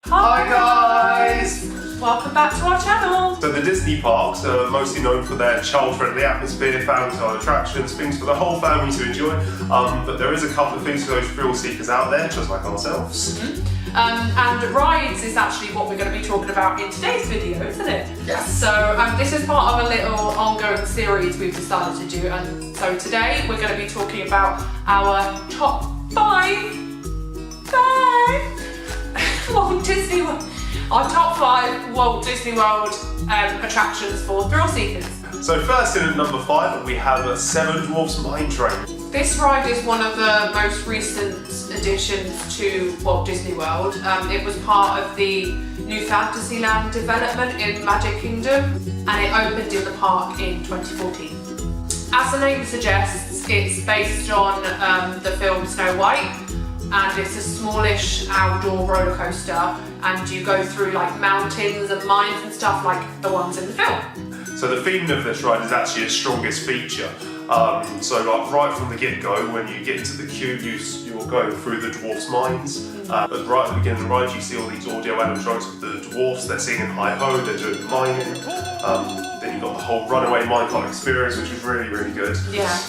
Hi guys! Welcome back to our channel! So the Disney parks are mostly known for their child-friendly atmosphere, family-style attractions, things for the whole family to enjoy. But there is a couple of things for those thrill seekers out there, just like ourselves. And rides is actually what we're going to be talking about in today's video, isn't it? Yes! So this is part of a little ongoing series we've decided to do, and so today we're going to be talking about our top five Walt Disney World. Our top 5 Walt Disney World attractions for thrill seekers. So first in at number 5 we have Seven Dwarfs Mine Train. This ride is one of the most recent additions to Walt Disney World. It was part of the new Fantasyland development in Magic Kingdom, and it opened in the park in 2014. As the name suggests, it's based on the film Snow White, and it's a smallish outdoor roller coaster, and you go through like mountains and mines and stuff like the ones in the film. So the theme of this ride is actually its strongest feature. So like right from the get-go, when you get into the queue, you're going through the dwarfs' mines. But right at the beginning of the ride, you see all these audio animatronics of the dwarfs. They're singing hi-ho, they're doing the mining. Then you've got the whole runaway minecart experience, which is really, really good. Yeah.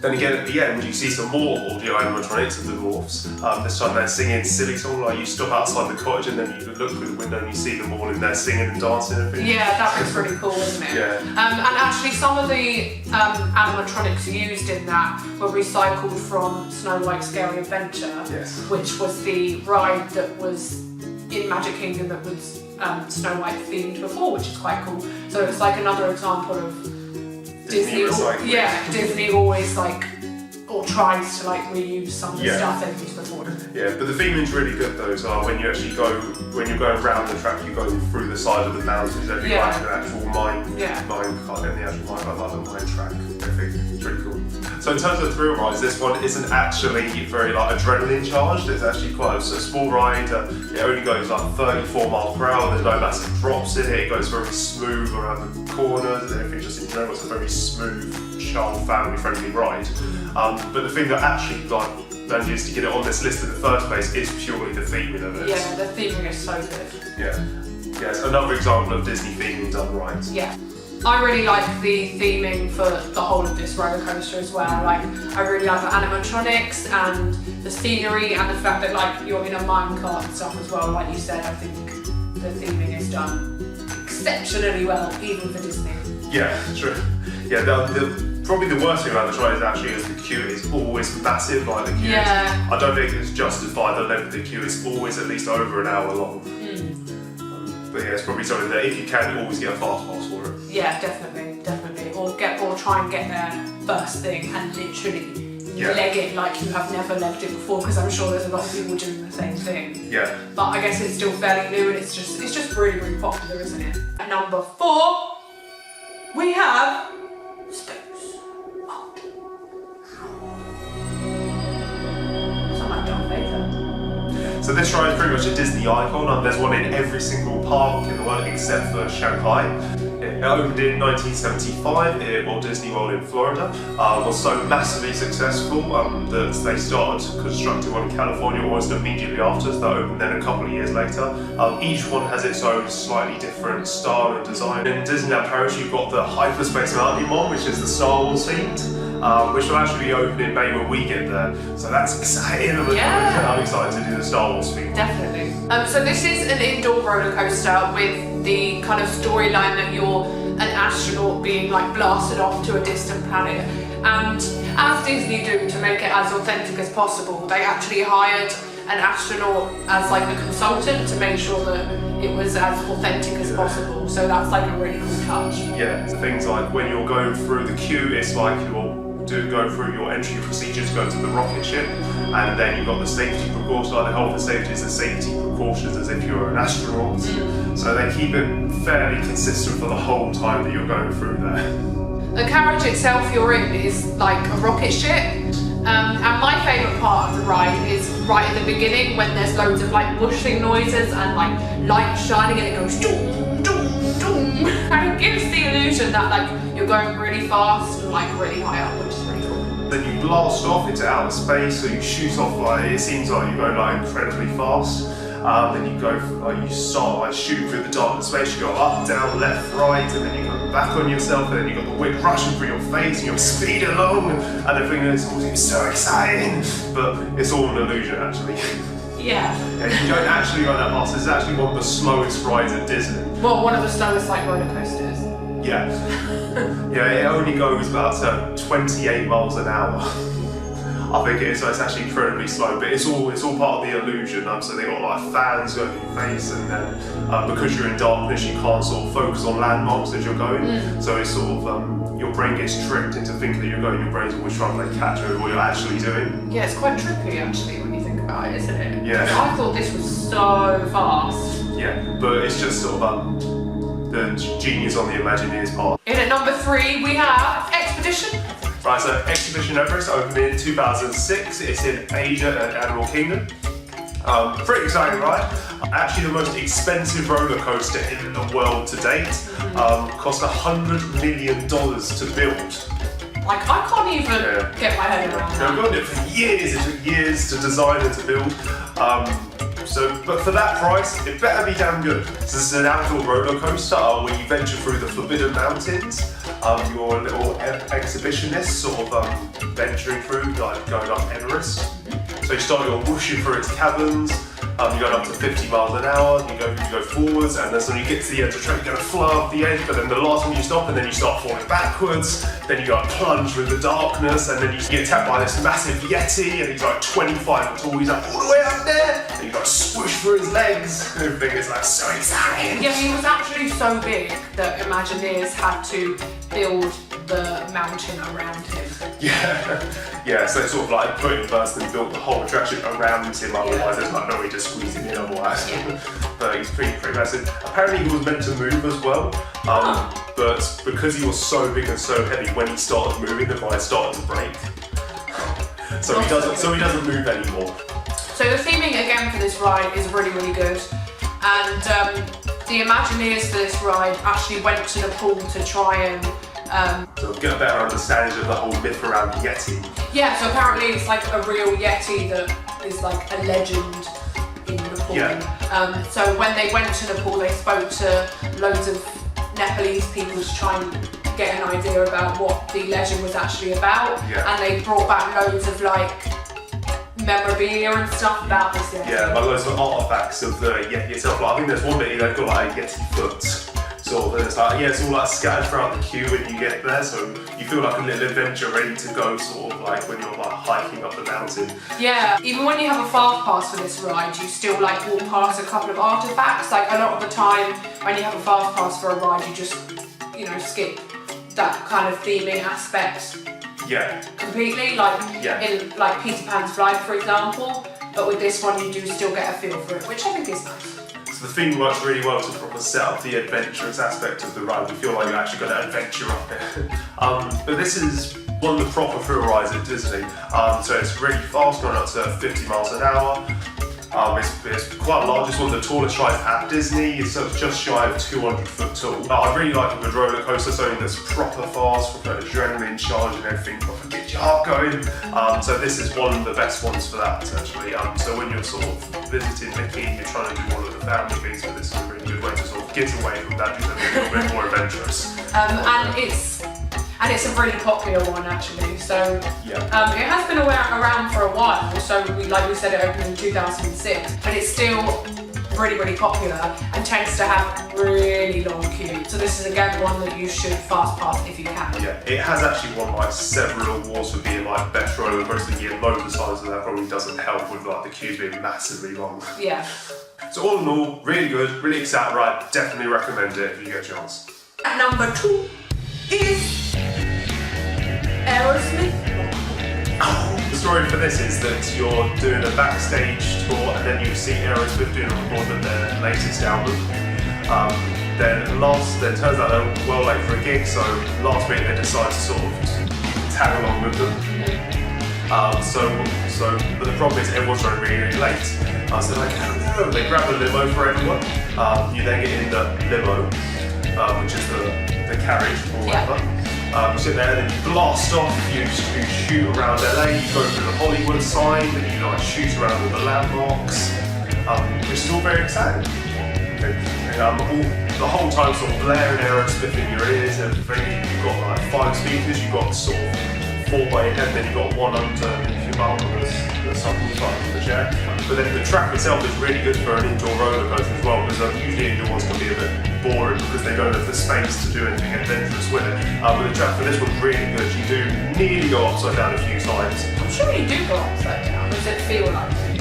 Then again at the end you see some more audio animatronics of the dwarfs. This time they're singing silly song, like you stop outside the cottage and then you look through the window and you see them all in there singing and dancing and things. Yeah, that was pretty cool, wasn't it? Yeah. And actually some of the animatronics used in that were recycled from Snow White's Scary Adventure, Yes. which was the ride that was in Magic Kingdom that was Snow White themed before, which is quite cool. So it's like another example of Disney always like, or tries to like reuse some of the stuff they've used before. Yeah, but the theming's really good though. So when you actually go, when you're going around the track, you go through the side of the mountains. Every like an actual mine cart and the actual mine, like the mine track. I think it's really cool. So in terms of thrill rides, this one isn't actually very like adrenaline charged. It's actually quite a small ride. It only goes like 34 miles per hour. There's no massive drops in it. It goes very smooth around the corners and everything. Just in general, it's a very smooth, child, family-friendly ride. But the thing that actually like manages to get it on this list in the first place is purely the theming of it. Yeah, the theming is so good. Yeah, it's another example of Disney theming done right. Yeah. I really like the theming for the whole of this roller coaster as well. Like, I really like the animatronics and the scenery and the fact that like you're in a minecart and stuff as well. Like you said, I think the theming is done exceptionally well, even for Disney. Yeah, true. Yeah, probably the worst thing about this ride is actually the queue is always massive. Like the queue is, I don't think it's justified. The length of the queue is always at least over an hour long. But yeah, it's probably something that if you can, always get a fast pass for it. Yeah, definitely. Or try and get there first thing and literally leg it like you have never legged it before, because I'm sure there's a lot of people doing the same thing. Yeah. But I guess it's still fairly new and it's just really, really popular, isn't it? At number 4, we have Space Mountain. Sound like Darth Vader. So this ride is pretty much a Disney icon. There's one in every single park in the world except for Shanghai. It opened in 1975 at Walt Disney World in Florida. Was so massively successful that they started constructing one in California almost immediately after, so that opened then a couple of years later. Each one has its own slightly different style and design. In Disneyland Paris you've got the Hyperspace Mountain one, which is the Star Wars themed, which will actually be open in May when we get there. So that's exciting. I'm excited to do the Star Wars theme. Definitely. So this is an indoor roller coaster with the kind of storyline that you're an astronaut being like blasted off to a distant planet. And as Disney do to make it as authentic as possible, they actually hired an astronaut as like a consultant to make sure that it was as authentic as possible. So that's like a really cool touch. Yeah, so things like when you're going through the queue, it's like you're go through your entry procedures, go to the rocket ship, and then you've got the safety precautions, like the health and safety is the safety precautions as if you're an astronaut. So they keep it fairly consistent for the whole time that you're going through there. The carriage itself you're in is like a rocket ship, and my favourite part of the ride is right at the beginning when there's loads of like whooshing noises and like light shining and it goes doom, doom, doom, and it gives the illusion that like you're going really fast and like really high up, which is really cool. Then you blast off into outer space, so you shoot off like, it seems like you're going like incredibly fast. Then you go, you start like shooting through the dark space. You go up, down, left, right, and then you go back on yourself. And then you got the wind rushing through your face, and you're speeding along, and everything is so exciting. But it's all an illusion, actually. Yeah. You don't actually run that fast. It's actually one of the slowest rides at Disney. Well, one of the slowest like roller coasters. Yeah. Yeah, it only goes about 28 miles an hour. I think it is, so it's actually incredibly slow, but it's all part of the illusion. So they got like fans going in your face, and then because you're in darkness, you can't sort of focus on landmarks as you're going. So it's sort of your brain gets tricked into thinking that you're going. Your brain's always trying to play catch over what you're actually doing. Yeah, it's quite trippy actually when you think about it, isn't it? Yeah. I thought this was so fast. Yeah, but it's just sort of the genius on the Imagineers part. In at number 3 we have Expedition. Right, so Expedition Everest opened in 2006. It's in Asia and Animal Kingdom. Pretty exciting ride. Actually the most expensive roller coaster in the world to date. Cost $100 million to build. Like, I can't even get my head around that. I've got it for years. It took years to design and to build. But for that price, it better be damn good. So this is an outdoor roller coaster where you venture through the Forbidden Mountains. You're a little exhibitionist, sort of venturing through, like going up Everest. So you start whooshing through its caverns. You're going up to 50 miles an hour, you go forwards, and then so when you get to the edge of the track, you're going to fly off the edge, but then the last one you stop, and then you start falling backwards, then you got plunge through the darkness, and then you get tapped by this massive Yeti, and he's like 25 foot tall, he's like all the way up there, and you got to swoosh through his legs, and everything is like so exciting. Yeah, he was actually so big that Imagineers had to build the mountain around him. Yeah, so it's sort of like put him first and built the whole attraction around him, otherwise there's like no way to squeeze him in otherwise. But he's pretty massive. Apparently he was meant to move as well, but because he was so big and so heavy, when he started moving, the ride started to break. So he doesn't move anymore. So the theming again for this ride is really, really good. And the Imagineers for this ride actually went to Nepal to try and so get a better understanding of the whole myth around the Yeti. Yeah, so apparently it's like a real Yeti that is like a legend in Nepal. So when they went to Nepal, they spoke to loads of Nepalese people to try and get an idea about what the legend was actually about. And they brought back loads of like memorabilia and stuff about this Yeti. Yeah, like loads of artifacts of the Yeti itself. Like, I think there's one bit they've got like a Yeti foot. Sort of, and it's like, it's all like scattered throughout the queue when you get there, so you feel like a little adventure ready to go, sort of like when you're like hiking up the mountain. Yeah, even when you have a fast pass for this ride, you still like walk past a couple of artifacts. Like a lot of the time when you have a fast pass for a ride, you just, skip that kind of theming aspect. Completely, like in like Peter Pan's Flight, for example. But with this one, you do still get a feel for it, which I think is nice. So the theme works really well to proper set up the adventurous aspect of the ride. You feel like you're actually going to adventure up it. But this is one of the proper thrill rides at Disney. So it's really fast, going up to 50 miles an hour. It's quite large. It's one of the tallest rides at Disney. It's just shy of 200 foot tall. I really like a good roller coaster, something that's proper fast, with an adrenaline charge and everything, proper get your heart going. So this is one of the best ones for that, actually. So when you're sort of visiting Mickey, you're trying to do one of the family things, but this is a really good way to sort of get away from that, do something a little bit more adventurous. And it's a really popular one actually. So it has been around for a while. So like we said, it opened in 2006, but it's still really, really popular and tends to have really long queues. So this is again one that you should fast pass if you can. Yeah, it has actually won like several awards for being like best roller coaster of the year. Loads of times, and that probably doesn't help with like the queues being massively long. Yeah. So all in all, really good, really exciting ride. Definitely recommend it if you get a chance. At number 2 is Aerosmith. The story for this is that you're doing a backstage tour and then you see Aerosmith doing a record of their latest album. Then turns out they're well late for a gig, so last week they decided to sort of tag along with them. But the problem is everyone's running really, really late. So they're like, oh no, they grab a limo for everyone. You then get in the limo, which is the carriage or whatever. You sit there, then you blast off, you shoot around LA, you go through the Hollywood sign, then you like shoot around with the landmarks. which is all very exciting. The whole time sort of blaring Aerosmith in your ears and everything. You've got like 5 speakers, you've got sort of 4 by your head, then you've got 1 underneath your bum that's up on the front of the chair. But then the track itself is really good for an indoor roller coaster as well, because usually indoor ones can be a bit boring because they don't have the space to do anything adventurous with it. But the track for this one's really good. You do nearly go upside down a few times. I'm sure you do go upside down. Does it feel like it?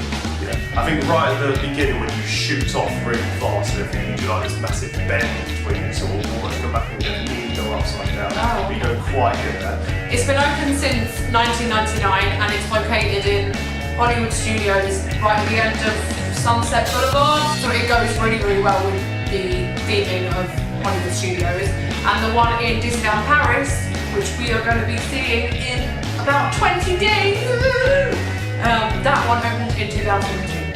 I think right at the beginning when you shoot off really fast and everything, you do like this massive bend between you, so almost come back and nearly go upside down. Oh. But you don't quite get there. It's been open since 1999 and it's located in Hollywood Studios right at the end of Sunset Boulevard. So it goes really, really well with the theming of Hollywood Studios. And the one in Disneyland Paris, which we are going to be seeing in about 20 days. That one opened in 2002.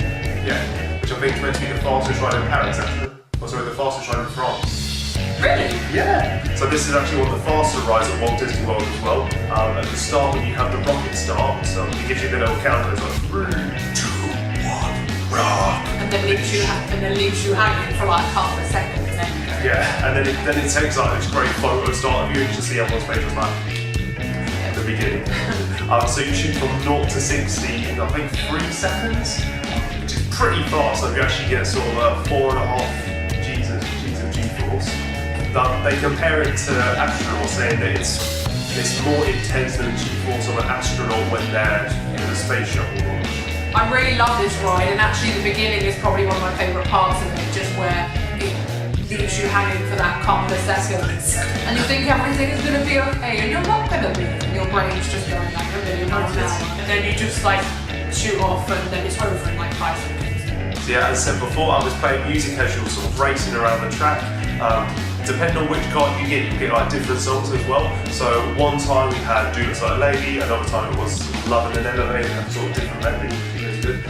Yeah, which I think is meant to be the fastest ride in Paris actually. Or sorry, the fastest ride in France. Really? Yeah. So this is actually one of the faster rides at Walt Disney World as well. At the start when you have the rocket start, so it gives you the little countdown, it's like 3, 2, 1, rock! And then leaves you hanging for like half a second. Yeah, and then it takes like this great photo start of you, and you just see everyone's face was like at the beginning. So you shoot from 0 to 60 in I think 3 seconds, which is pretty fast. So you actually get sort of 4.5 G's of G-force. They compare it to astronauts, saying that it's more intense than the G-force of an astronaut when they're in a space shuttle launch. I really love this ride, and actually the beginning is probably one of my favourite parts of it, just where it leaves you hanging for that couple of seconds, and you think everything is going to be okay, and you're not going to be, and your brain's just going like a million miles an hour, and then you just like shoot off, and then it's over in like 5 seconds. So yeah, as I said before, I was playing music as you were sort of racing around the track. Depending on which card you get like different songs as well. So one time we had Do Looks Like a Lady, another time it was Love in an Elevator, and sort of different melody, which is good.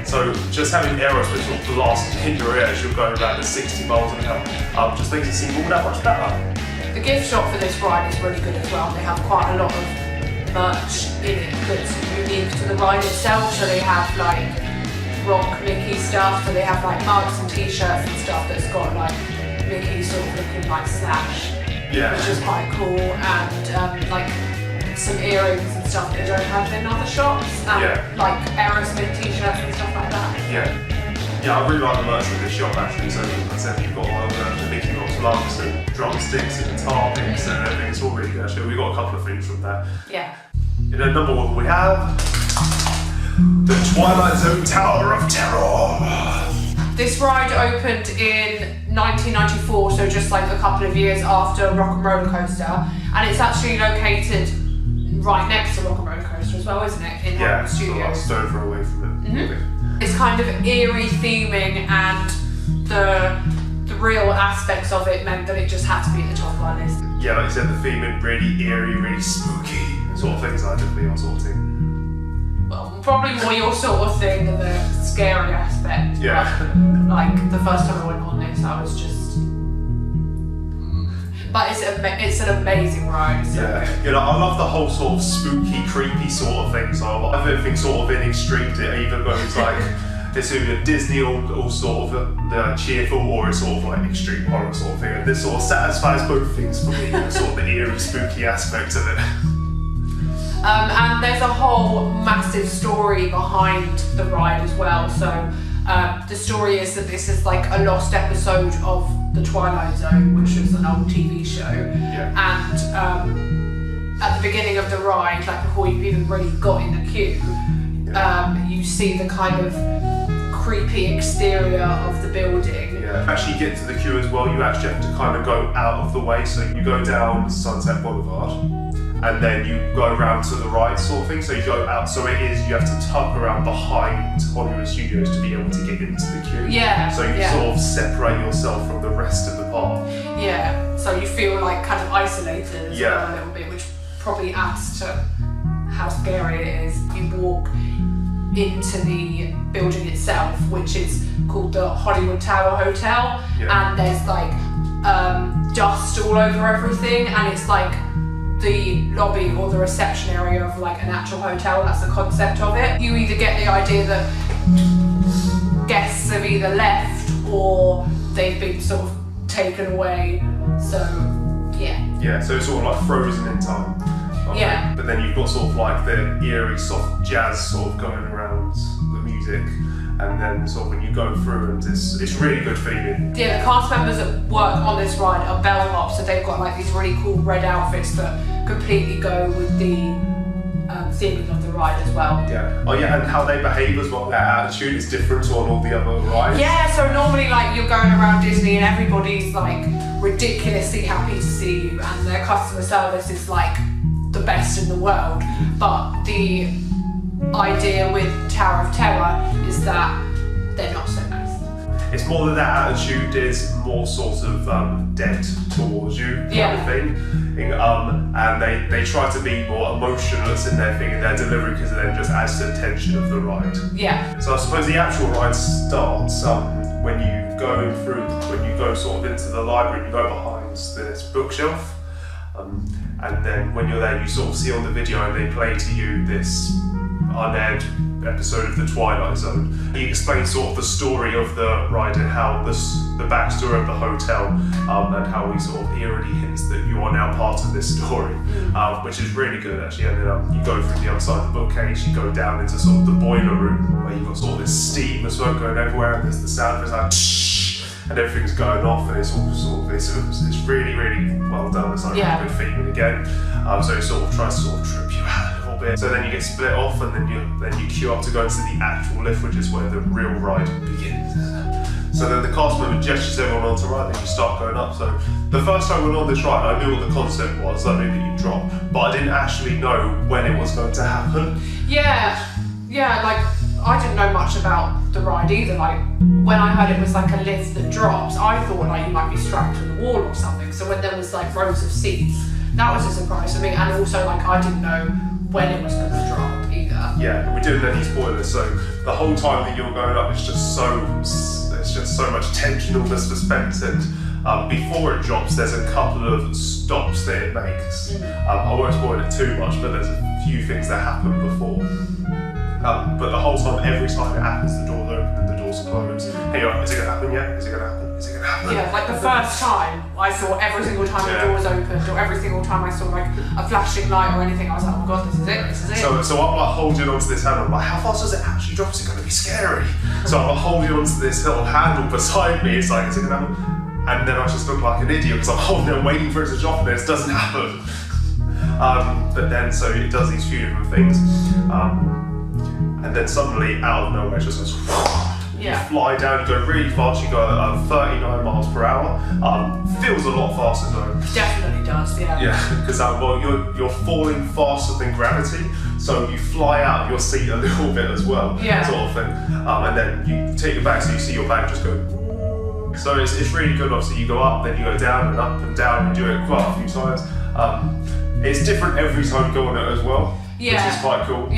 So just having Aerosmith sort of blast in your ear as you're going around at 60 miles an hour just makes it seem all that much better. The gift shop for this ride is really good as well. They have quite a lot of merch in it that's unique to the ride itself. So they have like rock Mickey stuff, so they have like mugs and t-shirts and stuff that's got like Mickey sort of looking like Slash, which is quite cool, and like some earrings and stuff that they don't have in other shops, and like Aerosmith t-shirts and stuff like that. Yeah, I really like the merch of this shop actually. So like I said, you've got all the Mickey Mouse mugs and drumsticks and guitar picks and everything. It's all really good actually. We've got a couple of things from there. Yeah. You know, number 1 we have the Twilight Zone Tower of Terror. This ride opened in 1994, so just like a couple of years after Rock and Roller Coaster, and it's actually located right next to Rock and Roller Coaster as well, isn't it? In Hollywood Studios. Yeah, so a stone throw away from it. Mm-hmm. It's kind of eerie theming, and the real aspects of it meant that it just had to be at the top of our list. Yeah, like you said, the theming really eerie, really spooky sort of things. Like definitely our sort of thing. Well, probably more your sort of thing than the scary aspect. Yeah. But, like the first time I went on this, I was just. But it's an amazing ride. So. Yeah. You know, I love the whole sort of spooky, creepy sort of thing. So I love everything sort of in extremes. It either goes like it's either Disney or sort of cheerful, or it's sort of like extreme horror sort of thing. And this sort of satisfies both things for me. Sort of the eerie, spooky aspect of it. And there's a whole massive story behind the ride as well. So the story is that this is like a lost episode of the Twilight Zone, which was an old TV show. Yeah. And at the beginning of the ride, like before you've even really got in the queue, you see the kind of creepy exterior of the building. Yeah. Actually get to the queue as well, you actually have to kind of go out of the way. So you go down Sunset Boulevard, and then you go around to the right sort of thing, so you go out, so it is, you have to tuck around behind Hollywood Studios to be able to get into the queue. Yeah. So you sort of separate yourself from the rest of the park. Yeah, so you feel like kind of isolated as well a little bit, which probably adds to how scary it is. You walk into the building itself, which is called the Hollywood Tower Hotel, and there's like dust all over everything, and it's like the lobby or the reception area of like an actual hotel. That's the concept of it. You either get the idea that guests have either left or they've been sort of taken away. So yeah, so it's sort of like frozen in time. Yeah. But then you've got sort of like the eerie soft jazz sort of going around the music, and then sort of when you go through, and it's really good feeling. Yeah, the cast members that work on this ride are bellhop, so they've got like these really cool red outfits that completely go with the theming of the ride as well. Yeah. Oh yeah, and how they behave as well. Their attitude is different to on all the other rides. Yeah, so normally like you're going around Disney and everybody's like ridiculously happy to see you, and their customer service is like the best in the world. But the idea with Tower of Terror is that they're not so nice. It's more that their attitude is more sort of dead towards you kind of thing. And they try to be more emotionless in their thing, in their delivery, because it then just adds to the tension of the ride. Yeah. So I suppose the actual ride starts when you go sort of into the library, you go behind this bookshelf. And then when you're there, you sort of see on the video and they play to you this unaired episode of the Twilight Zone. He explains sort of the story of the ride and how the backstory of the hotel, and how he sort of eerily hints that you are now part of this story, which is really good actually. And then you go through the other side of the bookcase, you go down into sort of the boiler room where you've got sort of this steam, the smoke going everywhere, and there's the sound of it like and everything's going off, and it's all sort of it's really, really well done. It's like a good feeling again. So it sort of tries to sort of trip you out a little bit. So then you get split off, and then you queue up to go into the actual lift, which is where the real ride begins. So then the cast member gestures everyone onto ride, and you start going up. So the first time I went on this ride, I knew what the concept was. I knew that you'd drop, but I didn't actually know when it was going to happen. Yeah, like I didn't know much about the ride either. Like when I heard it was like a lift that drops, I thought like you might be strapped to the wall or something. So when there was like rows of seats, that was a surprise for me. And also like I didn't know when it was going to drop either. Yeah, we didn't have any spoilers. So the whole time that you're going up, it's just so much tension, all this suspense, and before it drops, there's a couple of stops that it makes. I won't spoil it too much, but there's a few things that happen before. But the whole time, every time it happens, the doors open and the doors close. Hey, is it going to happen yet? Is it going to happen? Is it going to happen? Yeah, like the first time, I thought every single time the doors opened, or every single time I saw like a flashing light or anything, I was like, oh my god, this is it. So I'm like holding onto this handle, I'm like, how fast does it actually drop? Is it going to be scary? So I'm like holding onto this little handle beside me, it's like, is it going to happen? And then I just look like an idiot because I'm holding it, waiting for it to drop, and it doesn't happen. But then, so it does these few different things. And then suddenly, out of nowhere, it just goes, you fly down, you go really fast, you go 39 miles per hour. Feels a lot faster though. Definitely does, yeah. Yeah, because you're falling faster than gravity, so you fly out of your seat a little bit as well, sort of thing. And then you take your bag, so you see your bag just go. So it's really good, obviously you go up, then you go down and up and down, and do it quite a few times. It's different every time you go on it as well, which is quite cool.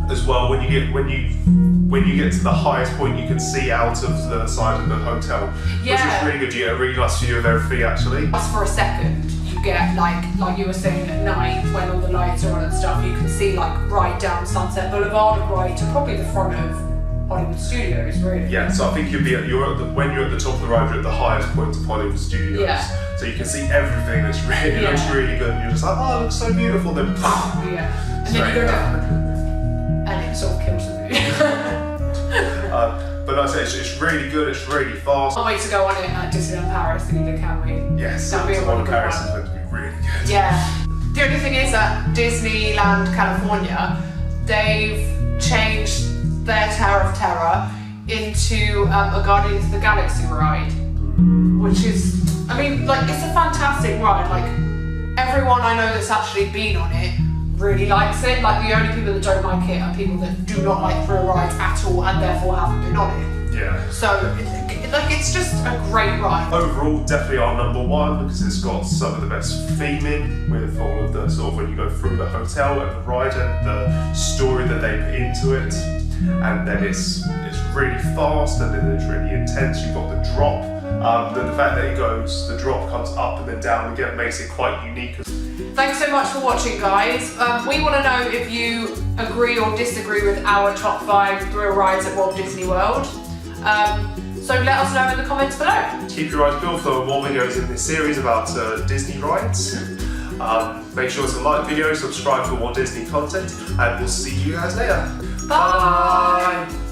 As well, when you get to the highest point, you can see out of the side of the hotel, which is really good. You get a really nice view of everything actually. Just for a second, you get like you were saying at night when all the lights are on and stuff, you can see like right down Sunset Boulevard and right to probably the front of Hollywood Studios, really. Yeah, so I think when you're at the top of the ride, you're at the highest point of Hollywood Studios. So you can see everything. Looks really good. And you're just like, oh, it looks so beautiful. Then and then you go down. And it sort of kills the movie. But like I say, it's really good, it's really fast. Can't wait to go on it at Disneyland Paris either, can we? Yes, that'll be a really good Paris one. is going to be really good. Yeah. The only thing is that Disneyland California, they've changed their Tower of Terror into a Guardians of the Galaxy ride, which is, I mean, like, it's a fantastic ride. Like, everyone I know that's actually been on it really likes it. Like, the only people that don't like it are people that do not like thrill rides at all and therefore haven't been on it. Yeah. So, it's just a great ride. Overall, definitely our number one because it's got some of the best theming with all of the sort of when you go through the hotel and the ride and the story that they put into it. And then it's really fast and then it's really intense. You've got the drop. The fact that the drop comes up and then down again makes it quite unique. Thanks so much for watching, guys. We want to know if you agree or disagree with our top 5 thrill rides at Walt Disney World. So let us know in the comments below. Keep your eyes peeled for more videos in this series about Disney rides. Make sure to like the video, subscribe for more Disney content, and we'll see you guys later. Bye.